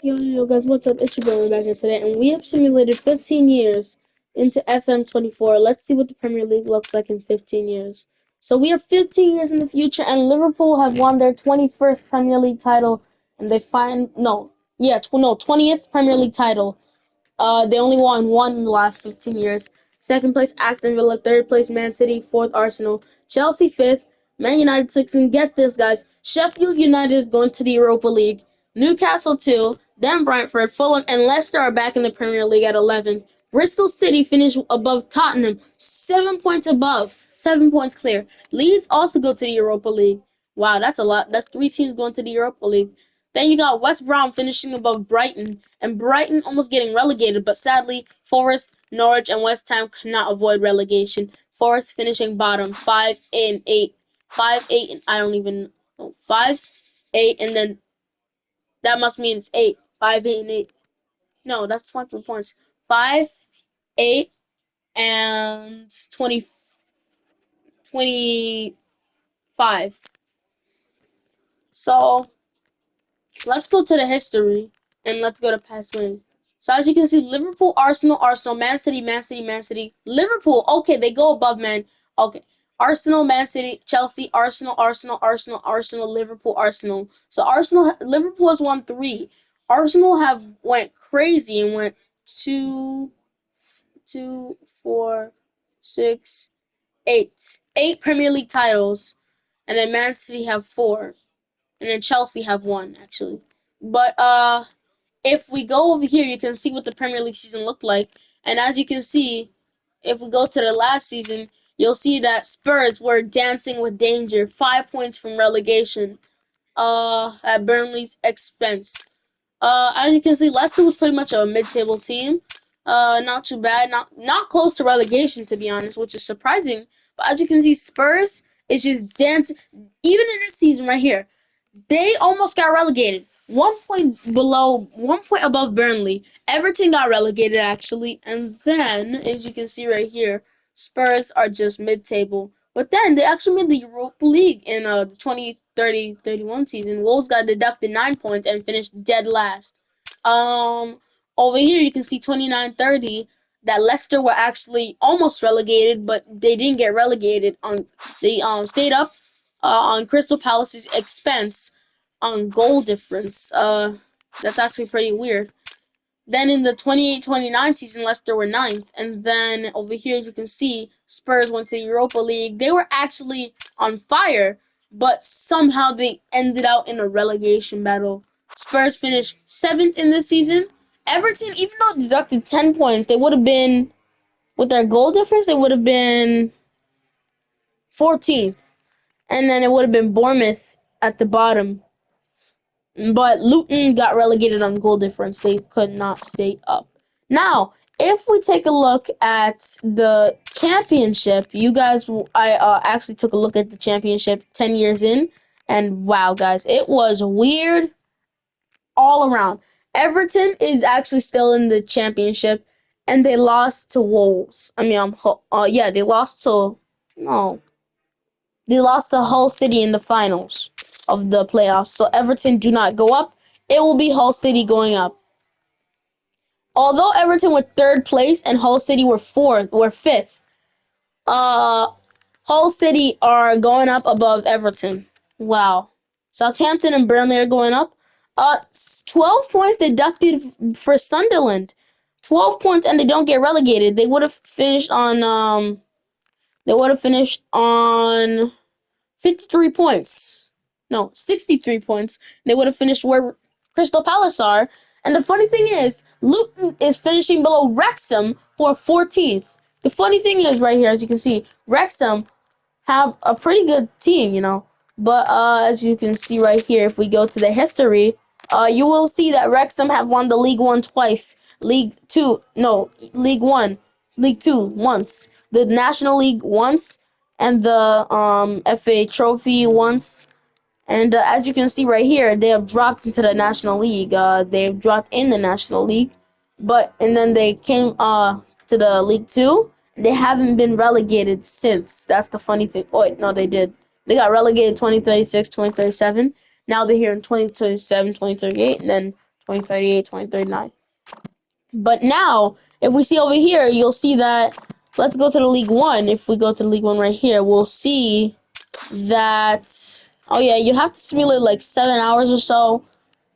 Yo, guys, what's up? It's your boy Rebecca today, and we have simulated 15 years into FM24. Let's see what the Premier League looks like in 15 years. So we are 15 years in the future, and Liverpool have won their 21st Premier League title, and they find no, yeah, 20th Premier League title. They only won one in the last 15 years. Second place, Aston Villa. Third place, Man City. Fourth, Arsenal. Chelsea, fifth. Man United, sixth. And get this, guys. Sheffield United is going to the Europa League. Newcastle, two. Then Brentford, Fulham, and Leicester are back in the Premier League at 11th. Bristol City finished above Tottenham, 7 points above. 7 points clear. Leeds also go to the Europa League. Wow, that's a lot. That's three teams going to the Europa League. Then you got West Brom finishing above Brighton, and Brighton almost getting relegated, but sadly, Forest, Norwich, and West Ham could not avoid relegation. Forest finishing bottom, 5, 8, and 8. 5, 8, and I don't even know. 5, 8, and then that must mean it's 8. 5, 8, and 8. No, that's 20 points. 5, 8, and 25. So, let's go to the history and let's go to past wins. So as you can see, Liverpool, Arsenal, Man City, Man City, Liverpool. Okay, they go above Man. Okay, Arsenal, Man City, Chelsea, Arsenal, Liverpool, Arsenal. So Liverpool has won 3. Arsenal have went crazy and went 2, 2, 4, 6, 8, 8 Premier League titles, and then Man City have 4. And then Chelsea have 1 actually. But if we go over here, you can see what the Premier League season looked like. And as you can see, if we go to the last season, you'll see that Spurs were dancing with danger, 5 points from relegation. At Burnley's expense. As you can see, Leicester was pretty much a mid-table team. Not too bad, not close to relegation to be honest, which is surprising. But as you can see, Spurs is just dancing. Even in this season right here, they almost got relegated. 1 point above Burnley. Everton got relegated actually, and then as you can see right here, Spurs are just mid-table. But then they actually made the Europa League in the 2030-31 season. Wolves got deducted 9 points and finished dead last. Um, Over here you can see 29-30 that Leicester were actually almost relegated, but they didn't get relegated. They stayed up on Crystal Palace's expense on goal difference. That's actually pretty weird. Then in the 28-29 season, Leicester were ninth. And then over here, you can see Spurs went to the Europa League. They were actually on fire, but somehow they ended out in a relegation battle. Spurs finished 7th in this season. Everton, even though deducted 10 points, they would have been, with their goal difference, they would have been 14th. And then it would have been Bournemouth at the bottom. But Luton got relegated on goal difference. They could not stay up. Now, if we take a look at the championship, I actually took a look at the championship 10 years in, and wow, guys, it was weird all around. Everton is actually still in the championship, and they lost to Wolves. They lost to no, they lost to Hull City in the finals of the playoffs. So Everton do not go up. It will be Hull City going up. Although Everton were 3rd place and Hull City were 5th. Hull City are going up above Everton. Wow. Southampton and Burnley are going up. 12 points deducted for Sunderland. 12 points and they don't get relegated. They would have finished on 53 points. No, 63 points. They would have finished where Crystal Palace are. And the funny thing is, Luton is finishing below Wrexham, who are 14th. The funny thing is, right here, as you can see, Wrexham have a pretty good team, But as you can see right here, if we go to the history, you will see that Wrexham have won the League One twice. League Two once. The National League once, and the FA Trophy once. And as you can see right here, they have dropped into the National League. They've dropped in the National League, and then they came to the League Two. They haven't been relegated since. That's the funny thing. Oh, wait, no, they did. They got relegated 2036, 2037. Now they're here in 2037, 2038, and then 2038, 2039. But now, if we see over here, you'll see that, let's go to the League One. If we go to the League One right here, we'll see that, oh yeah, you have to simulate like 7 hours or so,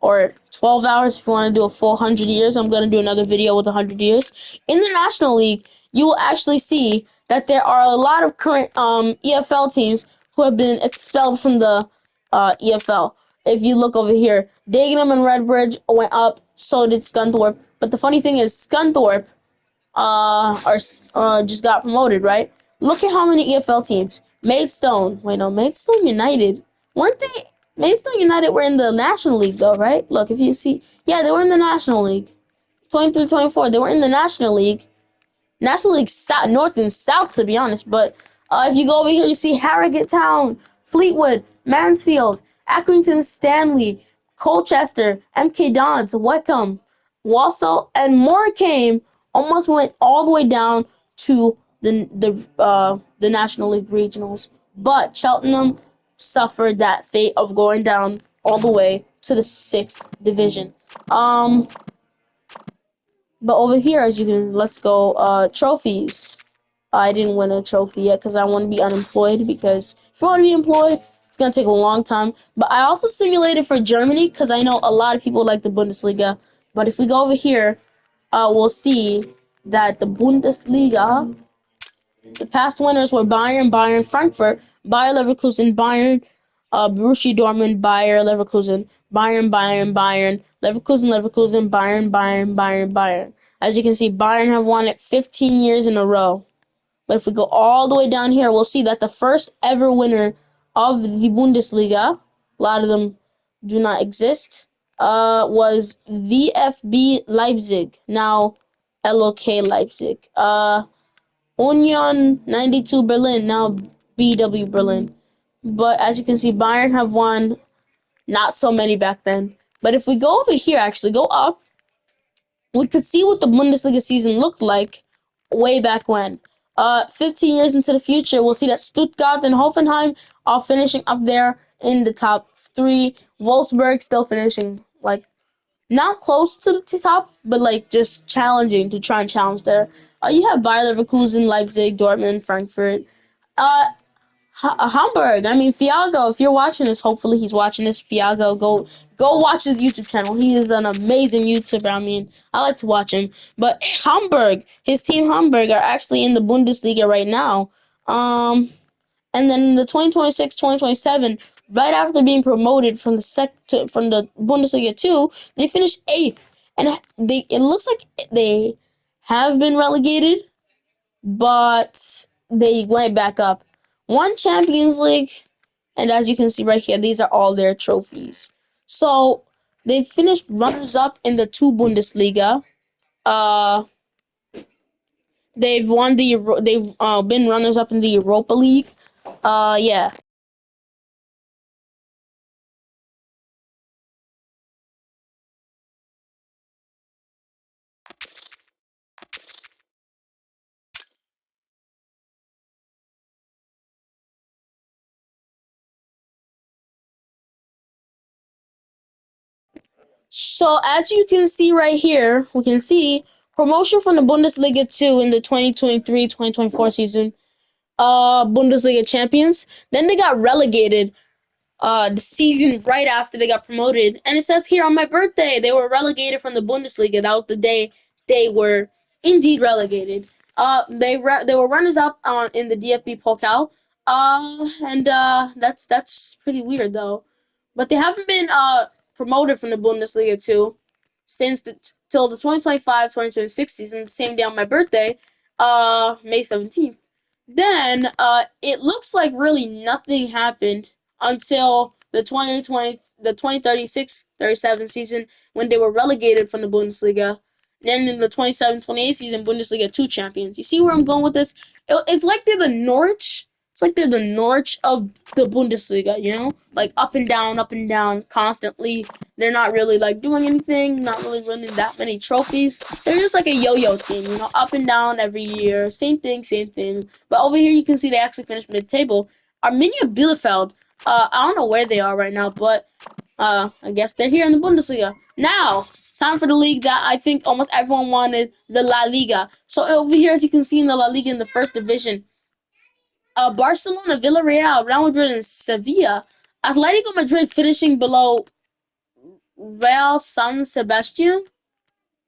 or 12 hours if you want to do a full 100 years. I'm going to do another video with 100 years. In the National League, you will actually see that there are a lot of current EFL teams who have been expelled from the EFL. If you look over here, Dagenham and Redbridge went up, so did Scunthorpe. But the funny thing is, Scunthorpe just got promoted, right? Look at how many EFL teams. Maidstone. Wait, no, Maidstone United. Weren't they? Maidstone United were in the National League, though, right? Look, if you see. Yeah, they were in the National League. 23-24, they were in the National League. National League South, North and South, to be honest. But if you go over here, you see Harrogate Town, Fleetwood, Mansfield, Accrington Stanley, Colchester, MK Dons, Wycombe, Walsall, and Morecambe almost went all the way down to the National League regionals. But Cheltenham suffered that fate of going down all the way to the 6th division. But over here, as you can, let's go, trophies. I didn't win a trophy yet because I want to be unemployed, because if you want to be employed, it's going to take a long time. But I also simulated for Germany because I know a lot of people like the Bundesliga. But if we go over here, we'll see that the Bundesliga, the past winners were Bayern, Frankfurt, Bayer Leverkusen, Bayern, Borussia Dortmund, Bayer Leverkusen, Bayern, Leverkusen, Bayern. As you can see, Bayern have won it 15 years in a row. But if we go all the way down here, we'll see that the first ever winner of the Bundesliga, a lot of them do not exist, was VfB Leipzig. Now, LOK Leipzig. Union 92 Berlin, now BW Berlin. But as you can see, Bayern have won not so many back then. But if we go over here, actually go up, we could see what the Bundesliga season looked like way back when. 15 years into the future, we'll see that Stuttgart and Hoffenheim are finishing up there in the top 3. Wolfsburg still finishing, like, not close to the top, but, like, just challenging to try and challenge there. You have Bayer Leverkusen, Leipzig, Dortmund, Frankfurt. Uh, Hamburg. I mean, Fiago. If you're watching this, hopefully he's watching this. Fiago, go watch his YouTube channel. He is an amazing YouTuber. I mean, I like to watch him. But Hamburg, his team Hamburg, are actually in the Bundesliga right now. And then in the 2026-2027, right after being promoted from from the Bundesliga 2, they finished 8th, and it looks like they have been relegated, but they went back up. One Champions League, and as you can see right here, these are all their trophies. So they finished runners-up in the 2 Bundesliga. They've won they've been runners-up in the Europa League. Yeah. So as you can see right here, we can see promotion from the Bundesliga 2 in the 2023-2024 season. Bundesliga champions. Then they got relegated the season right after they got promoted. And it says here on my birthday, they were relegated from the Bundesliga. That was the day they were indeed relegated. They were runners up in the DFB Pokal. And that's pretty weird though. But they haven't been promoted from the Bundesliga 2 since till the 2025-2026 season, the same day on my birthday, May 17th. Then it looks like really nothing happened until the 2036-37 season, when they were relegated from the Bundesliga. Then in the 27-28 season, Bundesliga 2 champions. You see where I'm going with this? It's like they're the Norwich. It's like they're the Norwich of the Bundesliga, you know? Like up and down constantly. They're not really like doing anything, not really winning that many trophies. They're just like a yo-yo team, you know, up and down every year. Same thing. But over here you can see they actually finished mid-table. Arminia Bielefeld, I don't know where they are right now, but I guess they're here in the Bundesliga. Now, Time for the league that I think almost everyone wanted, the La Liga. So over here, as you can see in the La Liga in the first division, Barcelona, Villarreal, Real Madrid, and Sevilla. Atletico Madrid finishing below Real San Sebastian.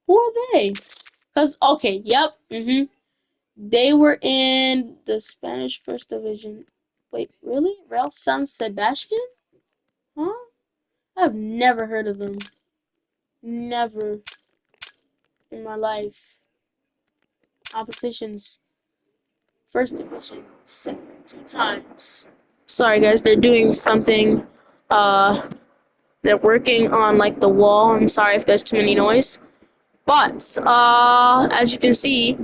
Who are they? Cause okay, yep, they were in the Spanish First Division. Wait, really? Real San Sebastian? Huh? I've never heard of them. Never in my life. Competitions. First Division. 2 times. Sorry guys, they're doing something. They're working on like the wall. I'm sorry if there's too many noise. But as you can see,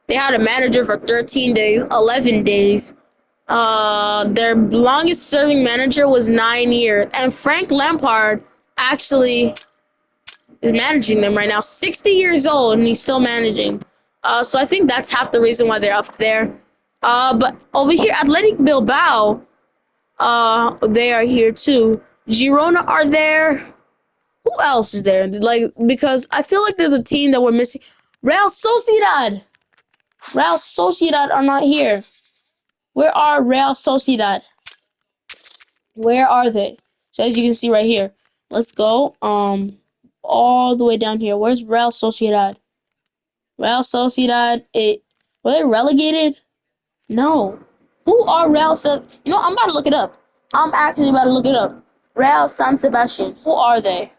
they had a manager for 13 days, 11 days. Their longest serving manager was 9 years, and Frank Lampard actually is managing them right now. 60 years old, and he's still managing. So I think that's half the reason why they're up there. But over here, Athletic Bilbao, they are here too. Girona are there. Who else is there? Like, because I feel like there's a team that we're missing. Real Sociedad. Real Sociedad are not here. Where are Real Sociedad? Where are they? So as you can see right here, let's go all the way down here. Where's Real Sociedad? Real Sociedad. Were they relegated? No. Who are Real You know, I'm about to look it up. I'm actually about to look it up. Real San Sebastian. Who are they?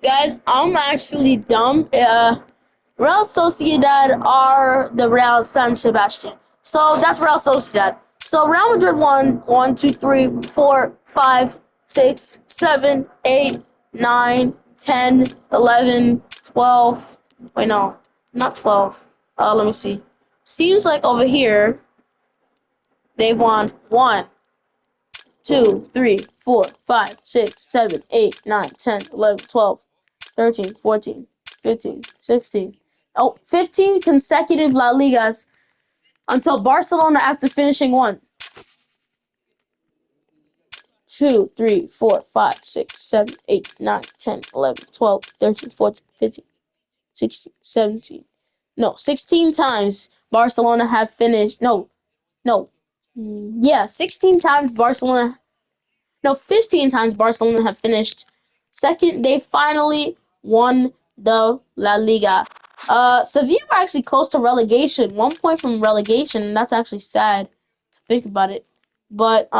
Guys, I'm actually dumb. Real Sociedad are the Real San Sebastian. So that's Real Sociedad. So Real Madrid won 1, 2, 3, 4, 5, 6, 7, 8, 9, 10, 11, 12. Wait, no, not 12. Let me see. Seems like over here they've won 1, 2, 3, 4, 5, 6, 7, 8, 9, 10, 11, 12, 13, 14, 15, 16. Oh, 15 consecutive La Ligas until Barcelona after finishing 1, 2, 3, 4, 5, 6, 7, 8, 9, 10, 11, 12, 13, 14, 15, 16, 17. No, 16 times Barcelona have finished. No. Yeah, 16 times Barcelona. No, 15 times Barcelona have finished second. They finally won the La Liga. Sevilla were actually close to relegation. 1 point from relegation, and that's actually sad to think about it. But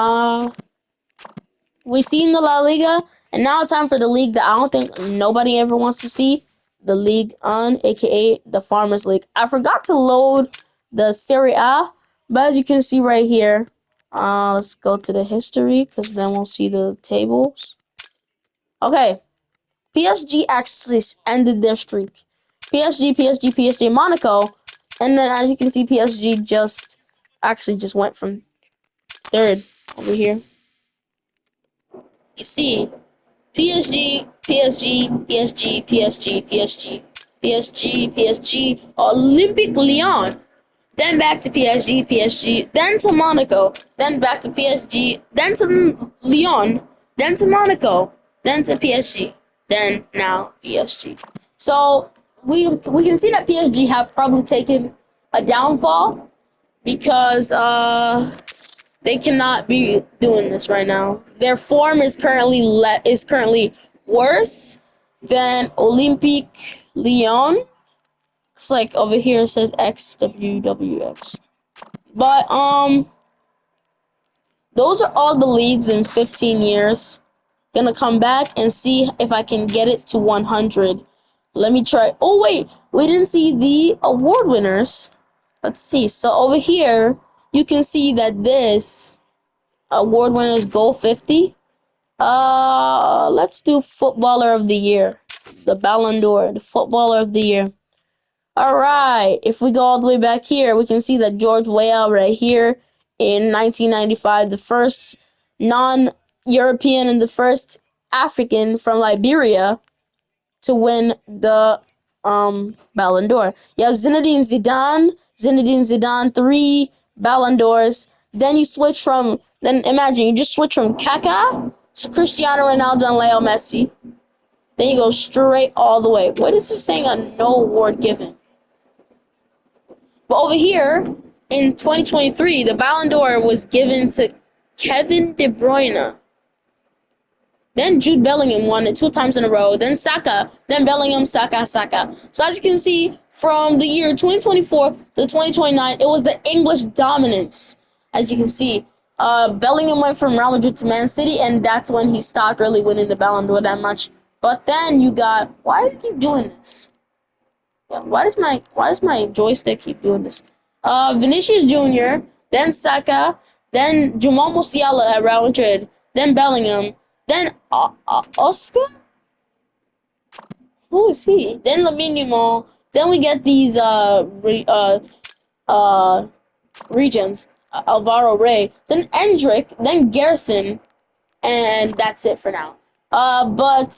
we seen the La Liga, and now it's time for the league that I don't think nobody ever wants to see. The League On, aka the Farmers League. I forgot to load the Serie A, but as you can see right here, let's go to the history because then we'll see the tables. Okay, PSG actually ended their streak. PSG, Monaco, and then as you can see, PSG just went from third over here. You see, PSG, Olympic Lyon, then back to PSG, then to Monaco, then back to PSG, then to Lyon, then to Monaco, then to PSG, then now PSG. So we can see that PSG have probably taken a downfall because they cannot be doing this right now. Their form is currently worse than Olympique Lyon. It's like over here it says XWWX. But those are all the leagues in 15 years. Gonna come back and see if I can get it to 100. Let me try. Oh wait, we didn't see the award winners. Let's see. So over here you can see that this award winners go 50. Let's do Footballer of the Year. The Ballon d'Or, the Footballer of the Year. Alright, if we go all the way back here, we can see that George Weah right here in 1995, the first non-European and the first African from Liberia to win the Ballon d'Or. You have Zinedine Zidane, 3 Ballon d'Ors. Then you switch from, then imagine you just switch from Kaká to Cristiano Ronaldo and Leo Messi. Then you go straight all the way. What is this saying? A no award given. But over here in 2023, the Ballon d'Or was given to Kevin De Bruyne. Then Jude Bellingham won it 2 times in a row. Then Saka. Then Bellingham, Saka, Saka. So as you can see, from the year 2024 to 2029, it was the English dominance. As you can see, Bellingham went from Real Madrid to Man City, and that's when he stopped really winning the Ballon d'Or that much. But then you got, why does it keep doing this? Why does my joystick keep doing this? Vinicius Jr., then Saka, then Jamal Musiala at Real Madrid, then Bellingham, then Oscar. Who is he? Then Lamine Yamal. Then we get these regions. Alvaro Rey, then Endrick, then Garrison, and that's it for now. But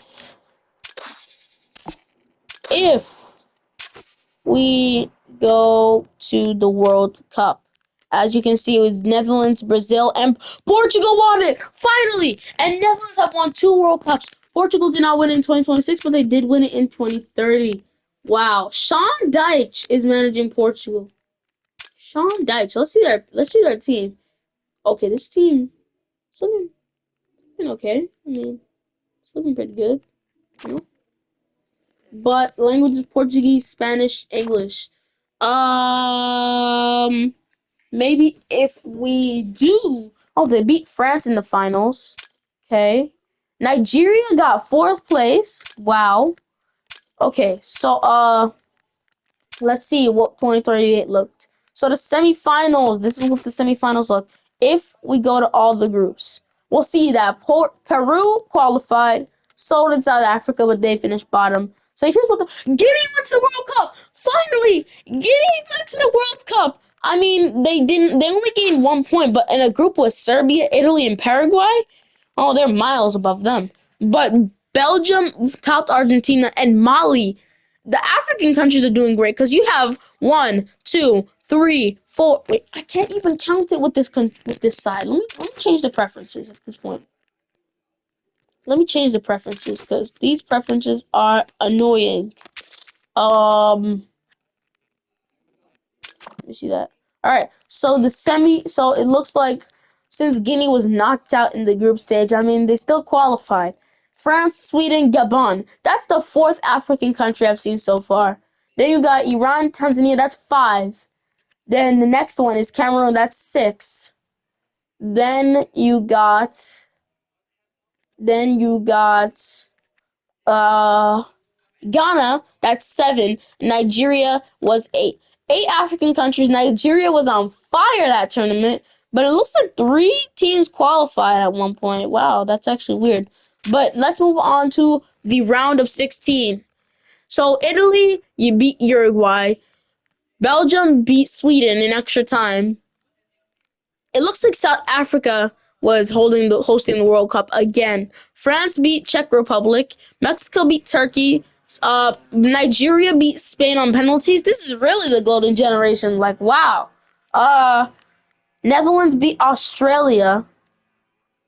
if we go to the World Cup, as you can see, it was Netherlands, Brazil, and Portugal won it! Finally! And Netherlands have won 2 World Cups. Portugal did not win it in 2026, but they did win it in 2030. Wow. Sean Dyche is managing Portugal. Sean Dyche. Let's see their team. Okay, this team is looking okay. I mean, it's looking pretty good. You know? But language is Portuguese, Spanish, English. Maybe if we do... Oh, they beat France in the finals. Okay. Nigeria got 4th place. Wow. Okay, so, let's see what 2038 looked. So the semifinals, this is what the semifinals look. If we go to all the groups, we'll see that Peru qualified, so did South Africa, but they finished bottom. So here's what Guinea went to the World Cup! Finally! Guinea went to the World Cup! I mean, they only gained 1 point, but in a group with Serbia, Italy, and Paraguay, oh, they're miles above them. But Belgium topped Argentina, and Mali. The African countries are doing great because you have 1, 2, 3, 4. Wait, I can't even count it with this side. Let me change the preferences at this point. Let me change the preferences because these preferences are annoying. Let me see that. All right, so so it looks like since Guinea was knocked out in the group stage, I mean, they still qualified. France, Sweden, Gabon. That's the 4th African country I've seen so far. Then you got Iran, Tanzania, that's 5. Then the next one is Cameroon, that's 6. Then you got Ghana, that's 7. Nigeria was 8. 8 African countries. Nigeria was on fire that tournament, but it looks like 3 teams qualified at one point. Wow, that's actually weird. But let's move on to the round of 16. So Italy, you beat Uruguay. Belgium beat Sweden in extra time. It looks like South Africa was hosting the World Cup again. France beat Czech Republic. Mexico beat Turkey. Nigeria beat Spain on penalties. This is really the golden generation. Like, wow. Netherlands beat Australia.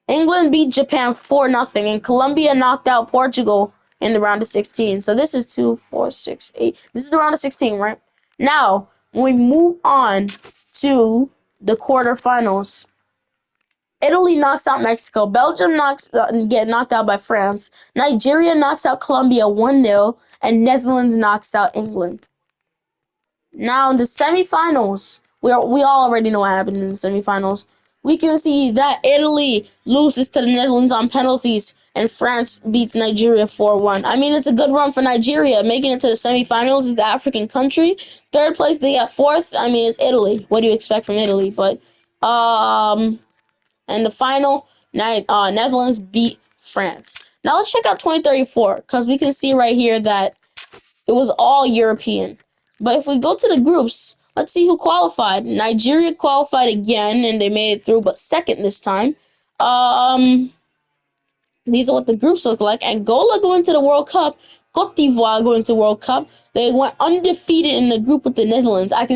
England beat Japan 4-0, and Colombia knocked out Portugal in the round of 16. So this is 2, 4, 6, 8. This is the round of 16, right? Now, when we move on to the quarterfinals, Italy knocks out Mexico. Belgium get knocked out by France. Nigeria knocks out Colombia 1-0, and Netherlands knocks out England. Now in the semifinals, we all already know what happened in the semifinals. We can see that Italy loses to the Netherlands on penalties, and France beats Nigeria 4-1. I mean, it's a good run for Nigeria. Making it to the semifinals is the African country. 3rd place, they got 4th. I mean, it's Italy. What do you expect from Italy? But, and the final, Netherlands beat France. Now let's check out 2034, because we can see right here that it was all European. But if we go to the groups, let's see who qualified. Nigeria qualified again, and they made it through, but 2nd this time. These are what the groups look like. Angola going to the World Cup. Cote d'Ivoire going to the World Cup. They went undefeated in the group with the Netherlands. I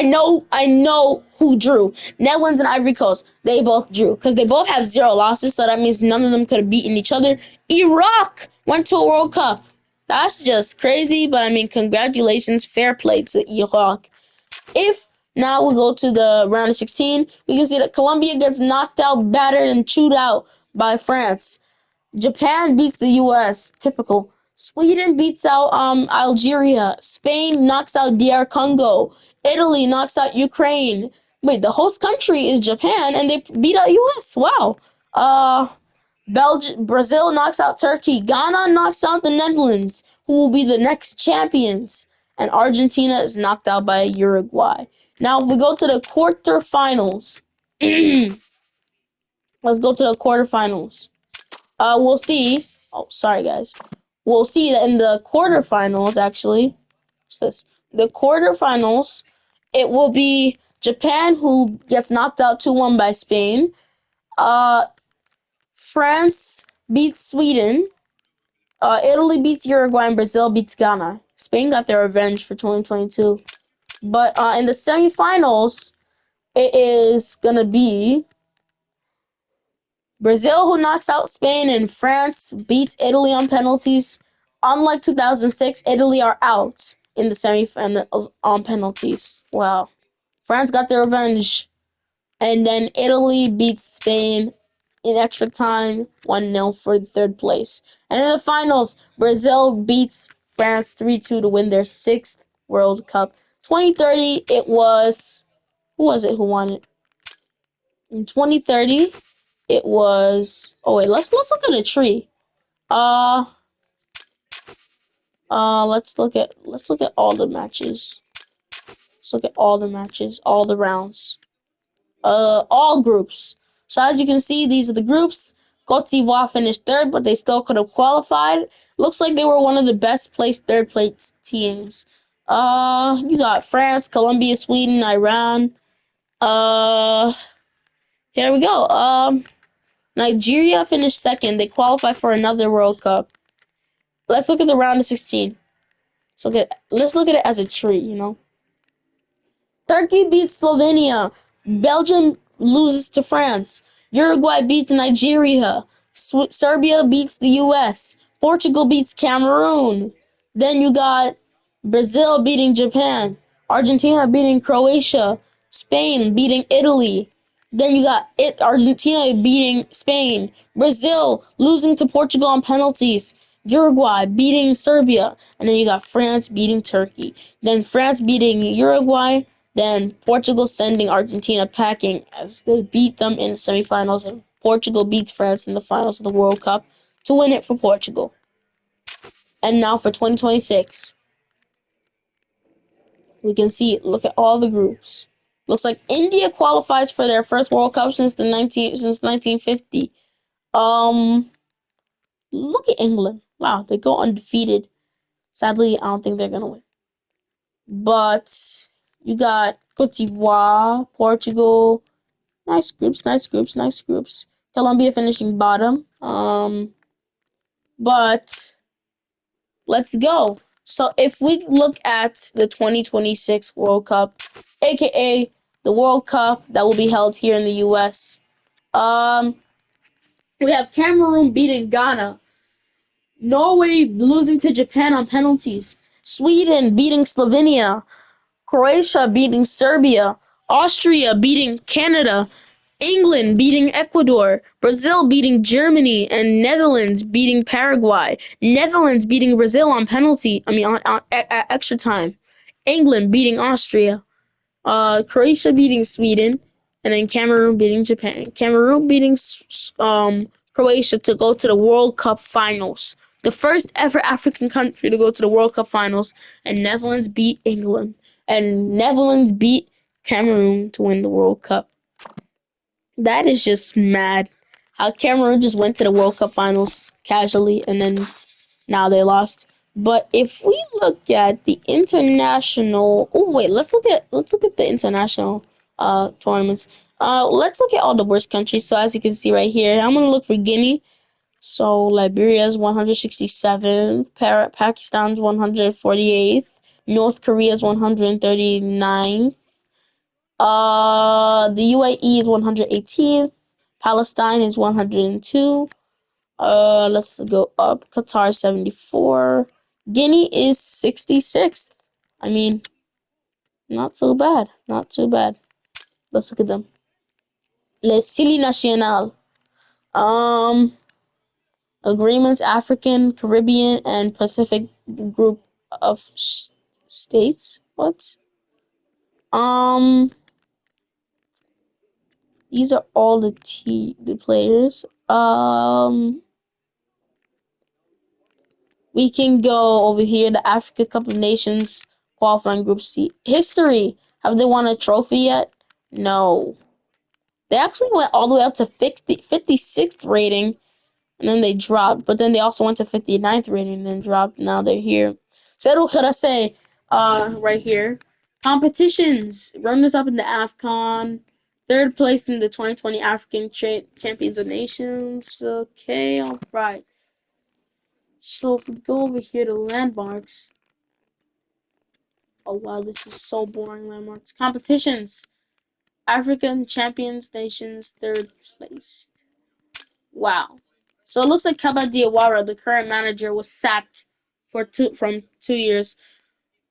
know who drew. Netherlands and Ivory Coast. They both drew because they both have 0 losses. So that means none of them could have beaten each other. Iraq went to a World Cup. That's just crazy. But I mean, congratulations, fair play to Iraq. If now we go to the round of 16, we can see that Colombia gets knocked out, battered, and chewed out by France. Japan beats the U.S. Typical. Sweden beats out Algeria. Spain knocks out DR Congo. Italy knocks out Ukraine. Wait, the host country is Japan, and they beat out U.S. Wow. Uh, Brazil knocks out Turkey. Ghana knocks out the Netherlands, who will be the next champions. And Argentina is knocked out by Uruguay. Now, if we go to the quarterfinals, let's go to the quarterfinals. We'll see. Oh, sorry, guys. We'll see that in the quarterfinals, actually. What's this? The quarterfinals, it will be Japan who gets knocked out 2-1 by Spain. France beats Sweden. Italy beats Uruguay, and Brazil beats Ghana. Spain got their revenge for 2022. But in the semifinals, it is gonna be Brazil who knocks out Spain, and France beats Italy on penalties. Unlike 2006, Italy are out in the semifinals on penalties. Wow. France got their revenge. And then Italy beats Spain in extra time 1-0 for the third place. And in the finals, Brazil beats France 3-2 to win their 6th World Cup. 2030, it was... Who was it who won it? In 2030, it was... Oh, wait, let's look at a tree. Let's look at all the matches. Let's look at all the matches, all the rounds. All groups. So as you can see, these are the groups. Cote d'Ivoire finished third, but they still could have qualified. Looks like they were one of the best placed third place teams. You got France, Colombia, Sweden, Iran. Here we go. Nigeria finished second. They qualify for another World Cup. Let's look at the round of 16. Let's look at it as a tree, you know. Turkey beats Slovenia. Belgium loses to France. Uruguay beats Nigeria. Serbia beats the US. Portugal beats Cameroon. Then you got Brazil beating Japan. Argentina beating Croatia. Spain beating Italy. Then you got Argentina beating Spain. Brazil losing to Portugal on penalties. Uruguay beating Serbia. And then you got France beating Turkey. Then France beating Uruguay. Then Portugal sending Argentina packing as they beat them in the semifinals, and Portugal beats France in the finals of the World Cup to win it for Portugal. And now for 2026, we can see, look at all the groups. Looks like India qualifies for their first World Cup since 1950. Look at England. Wow, they go undefeated. Sadly, I don't think they're gonna win. But you got Cote d'Ivoire, Portugal. Nice groups. Colombia finishing bottom. But let's go. So if we look at the 2026 World Cup, aka the World Cup that will be held here in the US, we have Cameroon beating Ghana, Norway losing to Japan on penalties, Sweden beating Slovenia, Croatia beating Serbia, Austria beating Canada, England beating Ecuador, Brazil beating Germany, and Netherlands beating Paraguay. Netherlands beating Brazil on extra time. England beating Austria. Croatia beating Sweden, and then Cameroon beating Japan. Cameroon beating Croatia to go to the World Cup finals. The first ever African country to go to the World Cup finals, and Netherlands beat England. And Netherlands beat Cameroon to win the World Cup. That is just mad. How Cameroon just went to the World Cup finals casually and then now they lost. But if we look at the international, let's look at the international tournaments. Let's look at all the worst countries. So as you can see right here, I'm gonna look for Guinea. So Liberia's 167th, Pakistan's 148th, North Korea's 139th, the UAE is 118th, Palestine is 102. Let's go up. Qatar 74. Guinea is 66th. I mean, not so bad. Not too bad. Let's look at them. Les Sili National. Um, Agreements, African, Caribbean, and Pacific group of states. What? Um, these are all the players. We can go over here, the Africa Cup of Nations qualifying Group C. History. Have they won a trophy yet? No. They actually went all the way up to 56th rating, and then they dropped. But then they also went to 59th rating and then dropped. Now they're here. Zero Karase, right here. Competitions. Runners-up in the AFCON. Third place in the 2020 African Champions of Nations. Okay, alright. So if we go over here to landmarks, oh wow, this is so boring. Landmarks, competitions, African Champions Nations, third place. Wow. So it looks like Kaba Diawara, the current manager, was sacked from 2 years.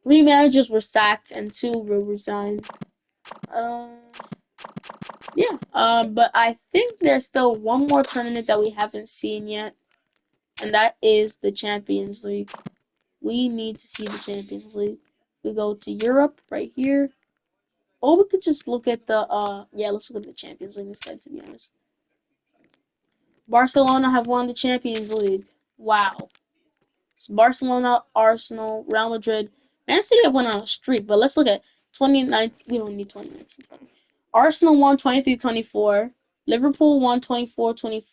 3 managers were sacked and 2 were resigned. Yeah. But I think there's still one more tournament that we haven't seen yet, and that is the Champions League. We need to see the Champions League. We go to Europe right here. Or we could just look at the yeah, let's look at the Champions League instead, to be honest. Barcelona have won the Champions League. Wow. It's Barcelona, Arsenal, Real Madrid. Man City have went on a streak, but let's look at 2019. We don't need 2019. Arsenal won 23-24. Liverpool won 24-20.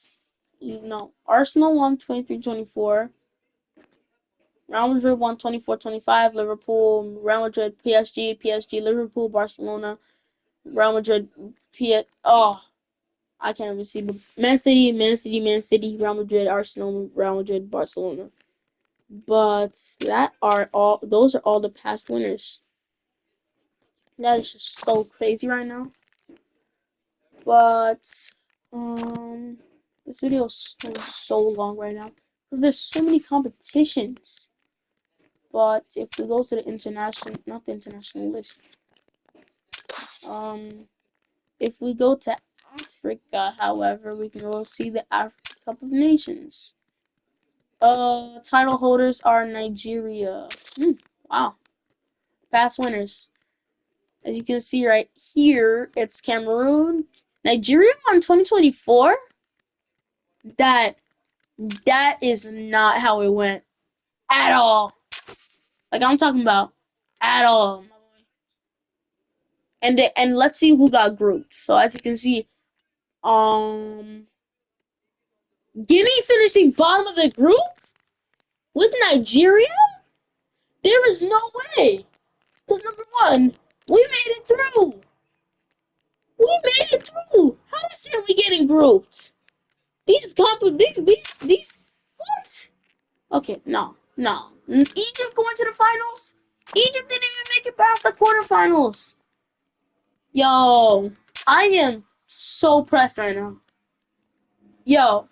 No, Arsenal won 23-24. Real Madrid won 24-25. Liverpool, Real Madrid, PSG, Liverpool, Barcelona, Real Madrid, oh, I can't even see. But Man City, Real Madrid, Arsenal, Real Madrid, Barcelona. But those are all the past winners. That is just so crazy right now. But this video is so long right now because there's so many competitions. But if we go to the international, not the international list, if we go to Africa, however, we can go see the Africa Cup of Nations. Title holders are Nigeria. Wow. Past winners. As you can see right here, it's Cameroon. Nigeria won 2024? That is not how it went. At all. Like I'm talking about. At all. And let's see who got grouped. So as you can see, Guinea finishing bottom of the group with Nigeria? There is no way. Because number one, we made it through. We made it through. How is it we getting grouped? These what? Okay, no. Egypt going to the finals? Egypt didn't even make it past the quarterfinals. Yo, I am so pressed right now. Yo.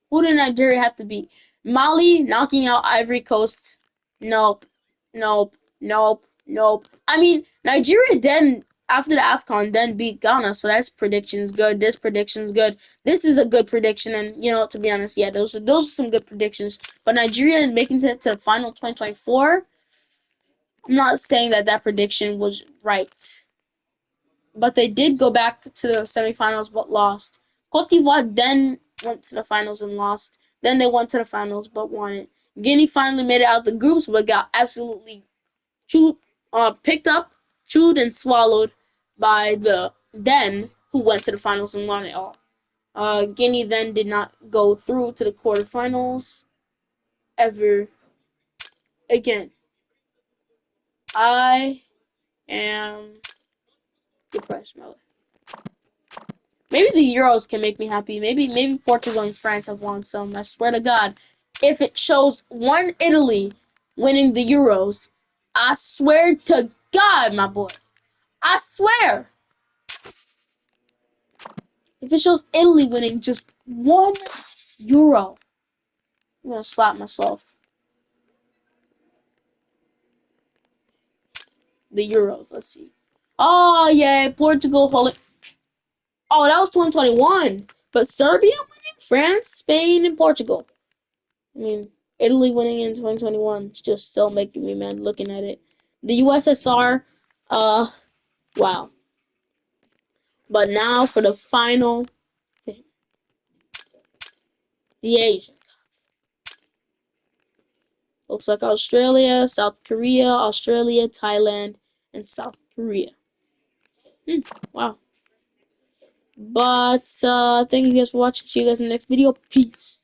Who did Nigeria have to beat? Mali knocking out Ivory Coast. Nope. I mean, Nigeria then, after the AFCON, then beat Ghana, so that's predictions good. This prediction's good. This is a good prediction, and, to be honest, yeah, those are some good predictions. But Nigeria making it to the final 2024, I'm not saying that prediction was right. But they did go back to the semifinals but lost. Cote d'Ivoire then went to the finals and lost. Then they went to the finals but won it. Guinea finally made it out of the groups but got absolutely picked up, chewed, and swallowed by the Den, who went to the finals and won it all. Guinea then did not go through to the quarterfinals ever again. I am depressed, my life. Maybe the Euros can make me happy. Maybe Portugal and France have won some. I swear to God, if it shows one Italy winning the Euros, I swear to God, my boy, I swear, if it shows Italy winning just one Euro, I'm gonna slap myself. The Euros, let's see. Oh yeah, Portugal holding. Oh, that was 2021. But Serbia winning, France, Spain, and Portugal. I mean, Italy winning in 2021 is just still making me mad looking at it. The USSR, uh, wow. But now for the final thing, the Asian. Looks like Australia, South Korea, Australia, Thailand, and South Korea. Wow. But thank you guys for watching. See you guys in the next video. Peace.